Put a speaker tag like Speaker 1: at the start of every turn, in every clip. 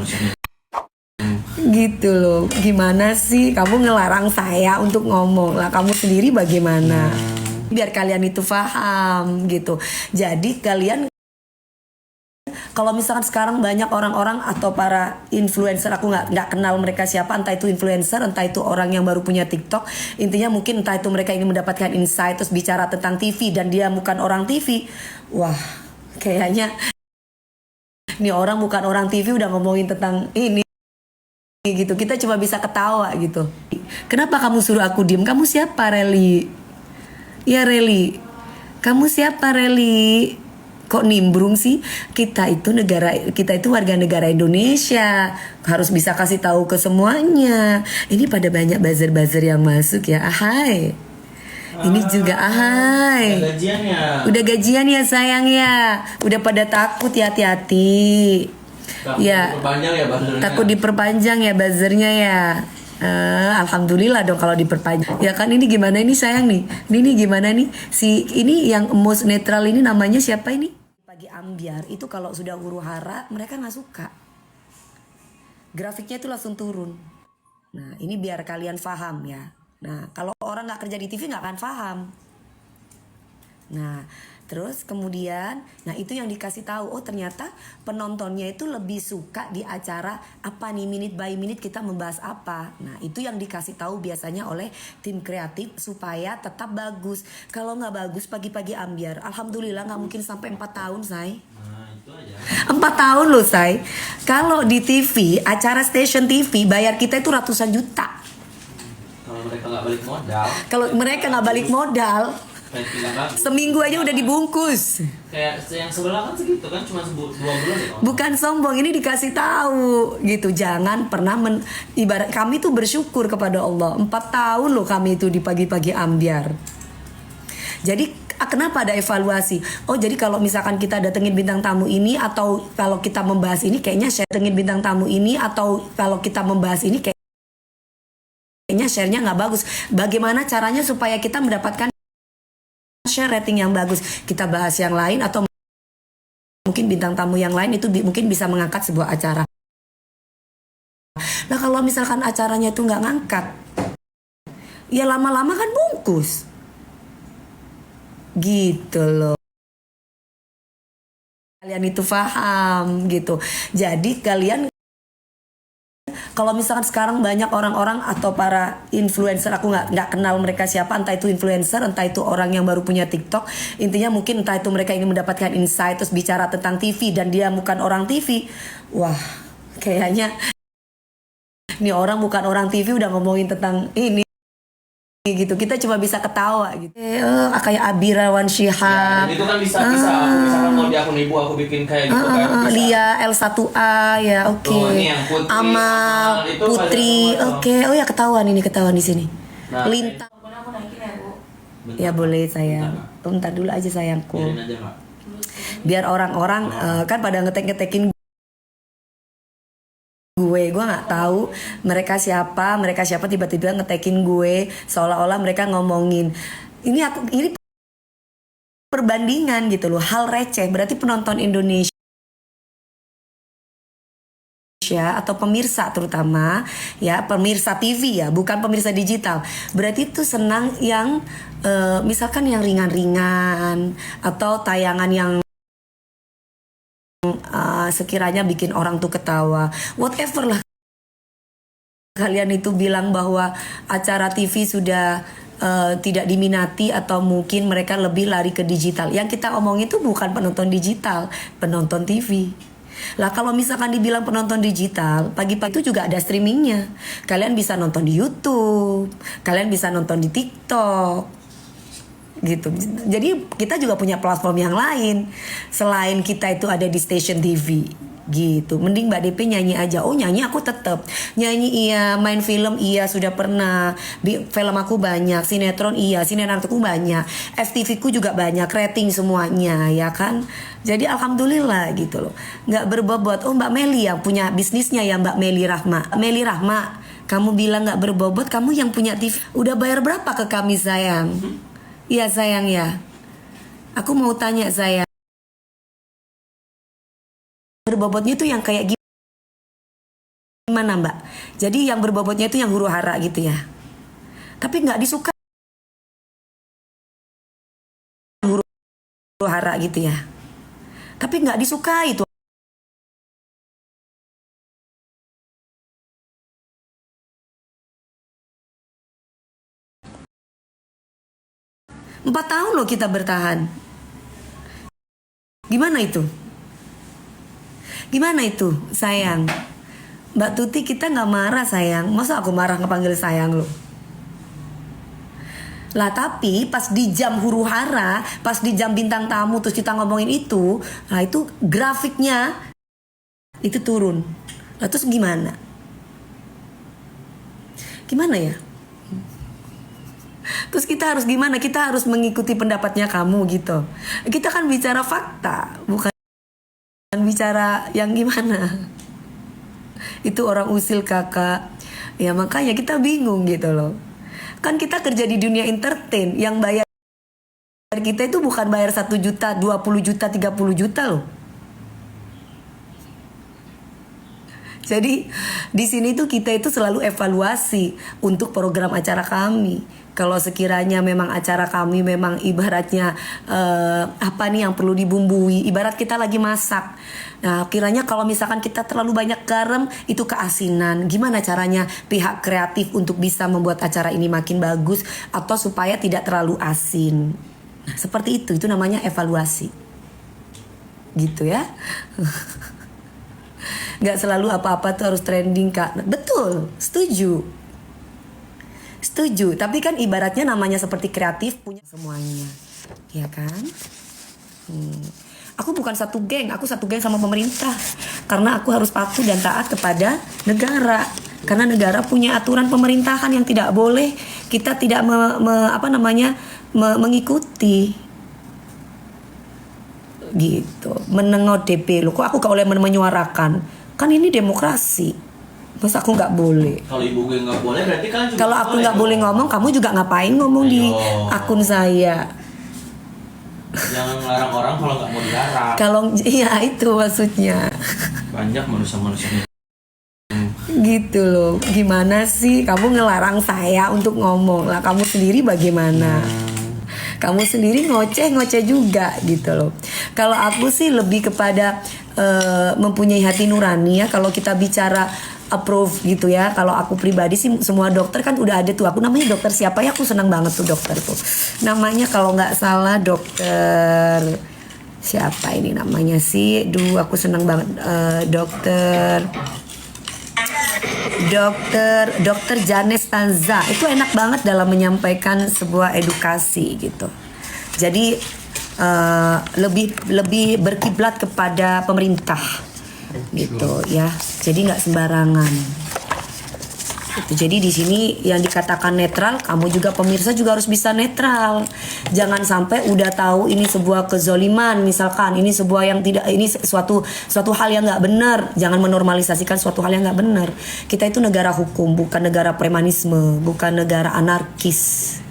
Speaker 1: maksudnya.
Speaker 2: Gitu loh. Gimana sih kamu ngelarang saya untuk ngomong lah, kamu sendiri bagaimana? Biar kalian itu paham gitu. Jadi kalian, kalau misalkan sekarang banyak orang-orang atau para influencer, aku nggak kenal mereka siapa, entah itu influencer, entah itu orang yang baru punya TikTok, intinya mungkin entah itu mereka ingin mendapatkan insight terus bicara tentang TV dan dia bukan orang TV. Wah, kayaknya ini orang bukan orang TV udah ngomongin tentang ini gitu. Kita cuma bisa ketawa gitu. Kenapa kamu suruh aku diem? Kamu siapa, Reli? Ya Reli, kamu siapa, Reli? Kok nimbrung sih? Kita itu warga negara Indonesia, harus bisa kasih tahu ke semuanya. Ini pada banyak buzzer-buzzer yang masuk ya. Ahai. Ini juga ahai.
Speaker 1: Udah gajian ya?
Speaker 2: Udah gajian ya sayang ya. Udah pada takut ya, hati-hati. Ya,
Speaker 1: diperpanjang ya buzzernya.
Speaker 2: takut diperpanjang ya buzzernya ya. Alhamdulillah dong kalau diperpanjang. Ya kan, ini gimana ini sayang nih? Ini gimana nih? Si ini yang emosi netral ini namanya siapa ini? Pagi ambiar itu kalau sudah huru hara mereka nggak suka. Grafiknya itu langsung turun. Nah, ini biar kalian paham ya. Nah, kalau orang nggak kerja di TV nggak akan paham. Nah, terus kemudian, nah itu yang dikasih tahu. Oh ternyata penontonnya itu lebih suka di acara apa nih, minute by minute kita membahas apa. Nah itu yang dikasih tahu biasanya oleh tim kreatif supaya tetap bagus. Kalau nggak bagus pagi-pagi ambiar, alhamdulillah nggak mungkin sampai 4 tahun say.
Speaker 1: Nah itu aja.
Speaker 2: 4 tahun loh say. Kalau di TV, acara stasiun TV bayar kita itu ratusan juta.
Speaker 1: Kalau mereka nggak balik modal.
Speaker 2: Kalau mereka nggak balik modal, seminggu aja udah dibungkus.
Speaker 1: Kayak yang sebelah kan segitu kan, cuma 2 bulan ya.
Speaker 2: Bukan sombong, ini dikasih tahu gitu. Jangan pernah ibarat kami tuh bersyukur kepada Allah. 4 tahun loh kami itu di pagi-pagi ambiar. Jadi kenapa ada evaluasi? Oh jadi kalau misalkan kita datengin bintang tamu ini, atau kalau kita membahas ini kayaknya datengin bintang tamu ini, atau kalau kita membahas ini kayaknya share-nya nggak bagus. Bagaimana caranya supaya kita mendapatkan share rating yang bagus? Kita bahas yang lain, atau mungkin bintang tamu yang lain itu mungkin bisa mengangkat sebuah acara. Nah kalau misalkan acaranya itu nggak ngangkat, ya lama-lama kan bungkus. Gitu loh. Kalian itu paham gitu. Jadi kalian, kalau misalkan sekarang banyak orang-orang atau para influencer, aku nggak kenal mereka siapa, entah itu influencer, entah itu orang yang baru punya TikTok, intinya mungkin entah itu mereka ingin mendapatkan insight terus bicara tentang TV dan dia bukan orang TV. Wah, kayaknya ini orang bukan orang TV udah ngomongin tentang ini gitu. Kita cuma bisa ketawa gitu. Kayak Abirawan Syihab.
Speaker 1: Ya, itu kan bisa aku misalkan mau di akun ibu aku bikin kayak gitu kan.
Speaker 2: Lia L1A ya, oke. Amal Putri, oke. Oh ya ketahuan di sini.
Speaker 1: Nah,
Speaker 2: Lintang. Ya boleh sayang. Bentar dulu aja sayangku.
Speaker 1: Aja, Kak.
Speaker 2: Biar orang-orang kan pada ngetek-ngetekin gue nggak tahu mereka siapa tiba-tiba ngetekin gue seolah-olah mereka ngomongin ini perbandingan gitu loh, hal receh. Berarti penonton Indonesia atau pemirsa terutama ya, pemirsa TV ya, bukan pemirsa digital, berarti itu senang yang misalkan yang ringan-ringan atau tayangan yang sekiranya bikin orang tuh ketawa, whatever lah. Kalian itu bilang bahwa acara TV sudah tidak diminati, atau mungkin mereka lebih lari ke digital. Yang kita omongin itu bukan penonton digital, penonton TV. Lah kalau misalkan dibilang penonton digital, pagi-pagi itu juga ada streamingnya. Kalian bisa nonton di YouTube, kalian bisa nonton di TikTok gitu. Jadi kita juga punya platform yang lain selain kita itu ada di stasiun TV gitu. Mending Mbak DP nyanyi aja. Oh nyanyi aku tetap nyanyi, iya. Main film iya, sudah pernah. Film aku banyak, sinetron iya, sinetron aku banyak, FTV ku juga banyak, rating semuanya ya kan. Jadi alhamdulillah gitu loh, nggak berbobot. Oh Mbak Meli yang punya bisnisnya ya, Mbak Meli Rahma, kamu bilang nggak berbobot, kamu yang punya TV udah bayar berapa ke kami sayang? Iya sayang ya. Aku mau tanya sayang, berbobotnya tuh yang kayak gimana Mbak? Jadi yang berbobotnya itu yang huru hara gitu ya. Tapi nggak disuka huru hara gitu ya. Tapi nggak disukai itu. 4 tahun loh kita bertahan. Gimana itu? Gimana itu sayang? Mbak Tuti, kita nggak marah sayang. Masa aku marah ngepanggil sayang lo? Lah tapi pas di jam huru hara, pas di jam bintang tamu terus kita ngomongin itu, nah itu grafiknya itu turun. Lah terus gimana? Gimana ya? Terus kita harus gimana? Kita harus mengikuti pendapatnya kamu gitu. Kita kan bicara fakta, bukan bicara yang gimana. Itu orang usil kakak. Ya makanya kita bingung gitu loh. Kan kita kerja di dunia entertain, yang bayar kita itu bukan bayar 1 juta, 20 juta, 30 juta loh. Jadi di sini tuh kita itu selalu evaluasi untuk program acara kami. Kalau sekiranya memang acara kami memang ibaratnya apa nih yang perlu dibumbui, ibarat kita lagi masak. Nah, kiranya kalau misalkan kita terlalu banyak garam, itu keasinan. Gimana caranya pihak kreatif untuk bisa membuat acara ini makin bagus atau supaya tidak terlalu asin. Nah, seperti itu namanya evaluasi. Gitu ya. Gak selalu apa-apa tuh harus trending Kak. Betul, setuju. Setuju, tapi kan ibaratnya namanya seperti kreatif punya semuanya, ya kan? Aku bukan satu geng, aku satu geng sama pemerintah. Karena aku harus patuh dan taat kepada negara. Karena negara punya aturan pemerintahan yang tidak boleh kita tidak mengikuti. Gitu, menengok DP lo. Kok aku gak boleh menyuarakan? Kan ini demokrasi. Masa aku nggak boleh?
Speaker 1: Kalau ibu gue nggak boleh, berarti kan juga
Speaker 2: kalau aku nggak boleh ngomong, kamu juga ngapain ngomong di akun saya?
Speaker 1: Jangan ngelarang orang kalau nggak mau dilarang.
Speaker 2: Kalau iya itu maksudnya.
Speaker 1: Banyak manusia-manusia
Speaker 2: Gitu loh. Gimana sih kamu ngelarang saya untuk ngomong lah? Kamu sendiri bagaimana? Kamu sendiri ngoceh juga gitu loh. Kalau aku sih lebih kepada mempunyai hati nurani ya. Kalau kita bicara approve gitu ya. Kalau aku pribadi sih semua dokter kan udah ada tuh. Aku namanya dokter siapa ya? Aku senang banget tuh dokter tuh. Namanya kalau nggak salah dokter siapa ini namanya sih? Aku senang banget dokter Janes Tanza. Itu enak banget dalam menyampaikan sebuah edukasi gitu. Jadi lebih berkiblat kepada pemerintah gitu ya. Jadi nggak sembarangan. Gitu. Jadi di sini yang dikatakan netral, kamu juga pemirsa juga harus bisa netral. Jangan sampai udah tahu ini sebuah kezoliman, misalkan ini sebuah yang tidak, ini suatu hal yang nggak benar. Jangan menormalisasikan suatu hal yang nggak benar. Kita itu negara hukum, bukan negara premanisme, bukan negara anarkis.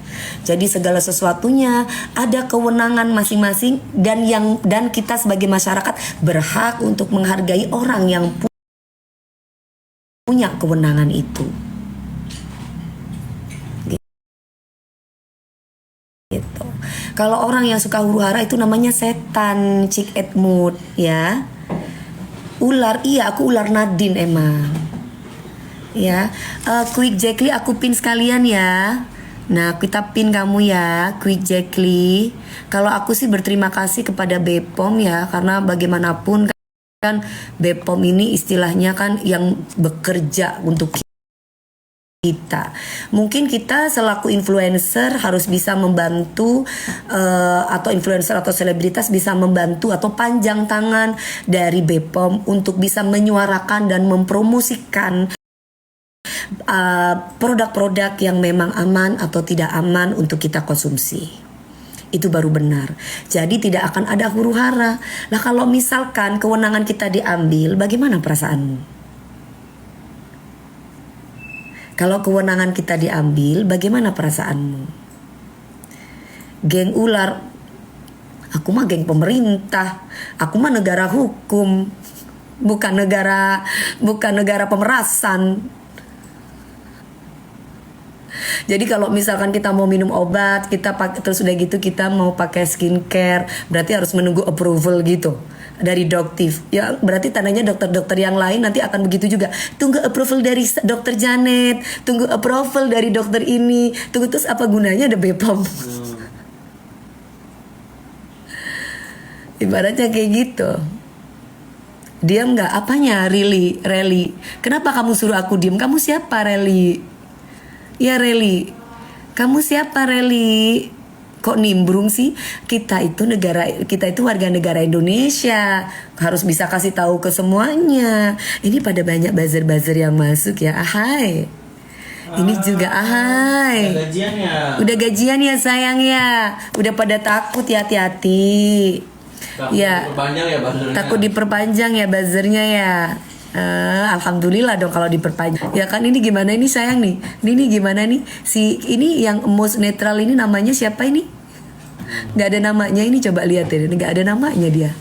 Speaker 2: Jadi segala sesuatunya ada kewenangan masing-masing dan kita sebagai masyarakat berhak untuk menghargai orang yang punya kewenangan itu. Gitu. Kalau orang yang suka huru hara itu namanya setan, Cik Edmund ya. Ular, iya aku ular Nadine emang. Ya, Quick Jackly aku pin sekalian ya. Nah, kita pin kamu ya, Quick Jackly. Kalau aku sih berterima kasih kepada BPOM ya, karena bagaimanapun kan BPOM ini istilahnya kan yang bekerja untuk kita. Mungkin kita selaku influencer harus bisa membantu atau influencer atau selebritas bisa membantu atau panjang tangan dari BPOM untuk bisa menyuarakan dan mempromosikan produk-produk yang memang aman atau tidak aman untuk kita konsumsi. Itu baru benar. Jadi tidak akan ada huru hara. Nah kalau misalkan kewenangan kita diambil, bagaimana perasaanmu? Kalau kewenangan kita diambil, bagaimana perasaanmu? Geng ular, aku mah geng pemerintah, aku mah negara hukum. bukan negara pemerasan. Jadi kalau misalkan kita mau minum obat, terus udah gitu kita mau pakai skincare, berarti harus menunggu approval gitu dari dokter. Ya berarti tandanya dokter-dokter yang lain nanti akan begitu juga. Tunggu approval dari dokter Janet, tunggu approval dari dokter ini, tunggu, terus apa gunanya ada BPOM? Ibaratnya kayak gitu. Diam nggak? Apanya? Really? Kenapa kamu suruh aku diam? Kamu siapa, Reli? Ya Reli, kamu siapa Reli? Kok nimbrung sih? Kita itu warga negara Indonesia, harus bisa kasih tahu ke semuanya. Ini pada banyak buzzer-buzzer yang masuk ya. Ahai. Ini juga ahai. Udah gajian ya sayang ya. Udah pada takut ya, hati-hati. Takut diperpanjang ya buzzernya ya. Alhamdulillah dong kalau diperpanjang. Ya kan, ini gimana ini sayang nih? Ini gimana nih? Ini yang most netral ini namanya siapa ini? Gak ada namanya ini, coba lihat ya. Gak ada namanya dia.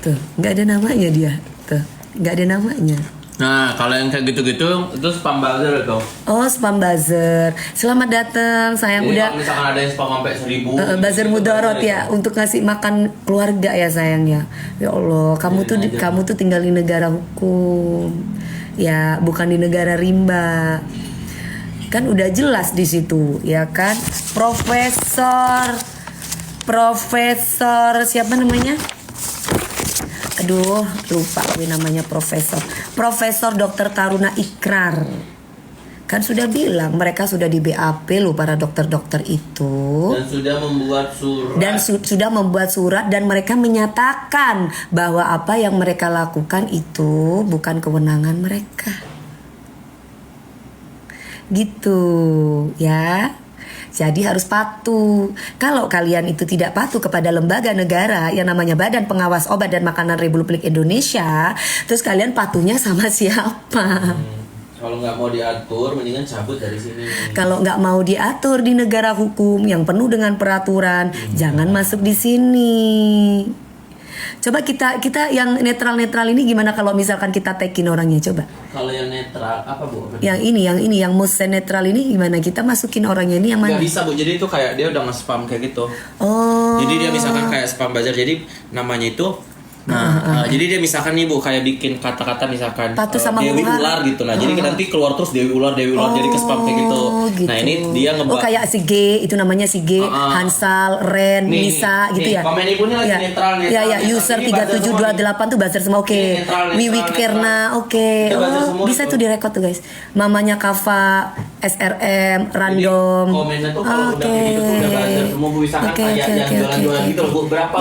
Speaker 2: Tuh, gak ada namanya dia. Tuh, gak ada namanya.
Speaker 1: Nah, kalau yang kayak gitu-gitu itu spam buzzer itu.
Speaker 2: Oh, spam buzzer. Selamat datang, sayang.
Speaker 1: Jadi
Speaker 2: udah.
Speaker 1: Kalau misalkan ada yang spam sampai 1000.
Speaker 2: Buzzer mudorot ya, untuk ngasih makan keluarga ya sayangnya. Ya Allah, kamu tuh tinggal di negara hukum. Ya, bukan di negara rimba. Kan udah jelas di situ, ya kan? Profesor siapa namanya? Aduh, lupa gue namanya Profesor Dr. Taruna Ikrar. Kan sudah bilang mereka sudah di BAP loh para dokter-dokter itu. Dan sudah membuat surat dan mereka menyatakan bahwa apa yang mereka lakukan itu bukan kewenangan mereka. Gitu, ya. Jadi harus patuh. Kalau kalian itu tidak patuh kepada lembaga negara yang namanya Badan Pengawas Obat dan Makanan Republik Indonesia, terus kalian patuhnya sama siapa?
Speaker 1: Kalau nggak mau diatur, mendingan cabut dari sini.
Speaker 2: Kalau nggak mau diatur di negara hukum yang penuh dengan peraturan, jangan masuk di sini. Coba kita yang netral ini gimana kalau misalkan kita tagin orangnya, coba.
Speaker 1: Kalau yang netral apa Bu?
Speaker 2: Yang most netral ini gimana kita masukin orangnya ini yang mana?
Speaker 1: Nggak bisa Bu, jadi itu kayak dia udah nge-spam kayak gitu.
Speaker 2: Oh.
Speaker 1: Jadi dia misalkan kayak spam buzzer, jadi namanya itu. Jadi dia misalkan nih Bu kayak bikin kata-kata misalkan
Speaker 2: Patuh sama
Speaker 1: Dewi Ular gitu. Nah, jadi nanti keluar terus Dewi Ular jadi ke spam kayak gitu. Nah, ini dia
Speaker 2: Oh, kayak si G, itu namanya si G, Hansal, Ren, Nisa gitu ya.
Speaker 1: Komen ibu ini lagi netral.
Speaker 2: Ya, user 3728 tuh buzzer semua, oke. Wiwi Kirna, oke. Oh, bisa tuh direkod tuh guys. Mamanya Kava, SRM, random.
Speaker 1: Komennya tuh kalau udah gitu tuh udah buzzer semua Bu, misalkan kayak yang jualan-jualan gitu loh Bu, berapa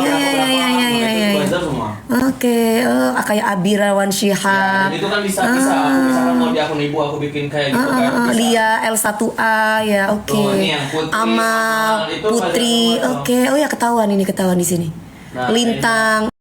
Speaker 1: buzzer semua.
Speaker 2: Oke, kayak Abirawan Syihab.
Speaker 1: Ya, itu kan bisa misalkan mau di akun ibu aku bikin kayak gitu kan.
Speaker 2: Lia L1A ya, oke. Amal, Putri, oke. Oh ya ketahuan di sini. Lintang.